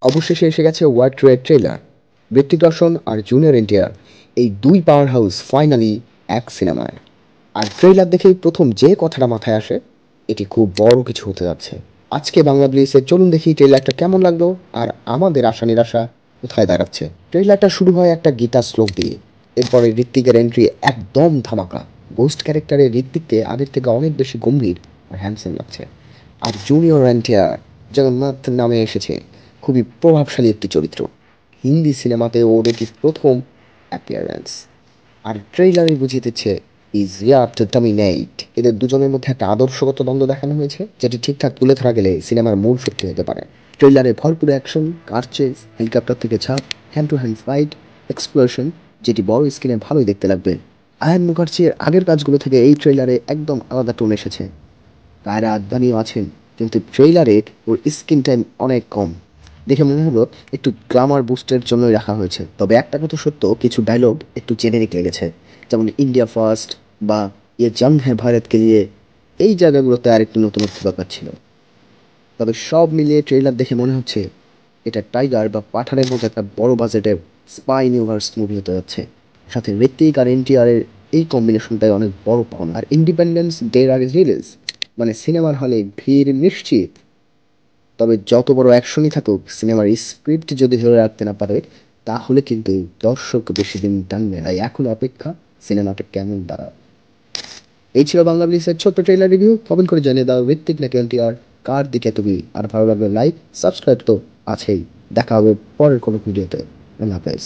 অবশেষে এসে গেছে white red trailer. Hrithik Roshan আর জুনিয়র এনটিআর এই দুই পাওয়ার হাউস ফাইনালি এক সিনেমায়। আর ট্রেলার দেখেই প্রথম যে কথাটা মাথায় আসে, এটি খুব বড় কিছু হতে যাচ্ছে। আজকে বাংলা ব্লিসে চলুন দেখি ট্রেলারটা কেমন লাগলো আর আমাদের আশা নিরাশা কোথায় দাঁড়াচ্ছে। ট্রেলারটা শুরু হয় একটা গীতা শ্লোক দিয়ে। এরপরে ঋত্বিকের এন্ট্রি একদম ধামাকা। গোস্ট ক্যারেক্টারে ঋত্বিককে আগের থেকে অনেক বেশি গম্ভীর আর হ্যান্ডসাম লাগছে। আর জুনিয়র এনটিআর জগন্নাথ নামে এসেছে, খুবই প্রভাবশালী একটি চরিত্র। হিন্দি সিনেমাতে ওর এটি প্রথম অ্যাপিয়ারেন্স। আর ট্রেইলারে বুঝিয়ে দিচ্ছে ইজ ইয়ার টু ডমিনেট। এদের দুজনের মধ্যে একটা আদর্শগত দ্বন্দ্ব দেখানো হয়েছে, যেটি ঠিকঠাক তুলে ধরা গেলে সিনেমার মূল শক্তি হতে পারে। ট্রেইলারে ভরপুর অ্যাকশন, কার চেজ, হেলিকপ্টার থেকে ঝাঁপ, hand to hand fight, explosion, যেটি বড় স্ক্রিনে ভালোই দেখতে লাগবে। আয়ান মুখার্জির আগের কাজগুলো থেকে এই ট্রেইলারে একদম আলাদা টোন এসেছে। কায়রা আদভানিও আছেন, কিন্তু ট্রেইলারে ওর স্ক্রিন টাইম অনেক কম। দেখে মনে হলো একটু গ্লামার বুস্টের জন্যই রাখা হয়েছে। তবে একটা কথা সত্য, কিছু ডায়লগ একটু জেনেরিক লেগেছে, যেমন ইন্ডিয়া ফার্স্ট বা ইয়ে জং হ্যাঁ ভারতকে নিয়ে। এই জায়গাগুলোতে আর একটু নতুনত্ব দরকার ছিল। তবে সব মিলিয়ে ট্রেইলার দেখে মনে হচ্ছে এটা টাইগার বা পাঠানের মতো একটা বড় বাজেটের স্পাই ইউনিভার্স মুভি হতে যাচ্ছে। সাথে ঋত্বিক আর এনটিআরের এই কম্বিনেশনটাই অনেক বড় পাওনা। আর ইন্ডিপেন্ডেন্স ডের আগে রিলিজ মানে সিনেমার হলে ভিড় নিশ্চিত। তবে যত বড় অ্যাকশনই থাকুক, সিনেমার স্ক্রিপ্ট যদি ধরে রাখতে না পারে, তাহলে কিন্তু দর্শক বেশি দিন টানবে। তাই এখন অপেক্ষা সিনেমাটা কেমন দাঁড়ায়। এই ছিল বাংলা ব্লিসের ছোট্ট ট্রেলার রিভিউ। কমেন্ট করে জানিয়ে দাও ঋত্বিক নাকি এনটিআর, কার দিকে তুমি। আর ভালো লাগলে লাইক সাবস্ক্রাইব তো আছেই। দেখা হবে পরের কোনো ভিডিওতে। আল্লাহ হাফেজ।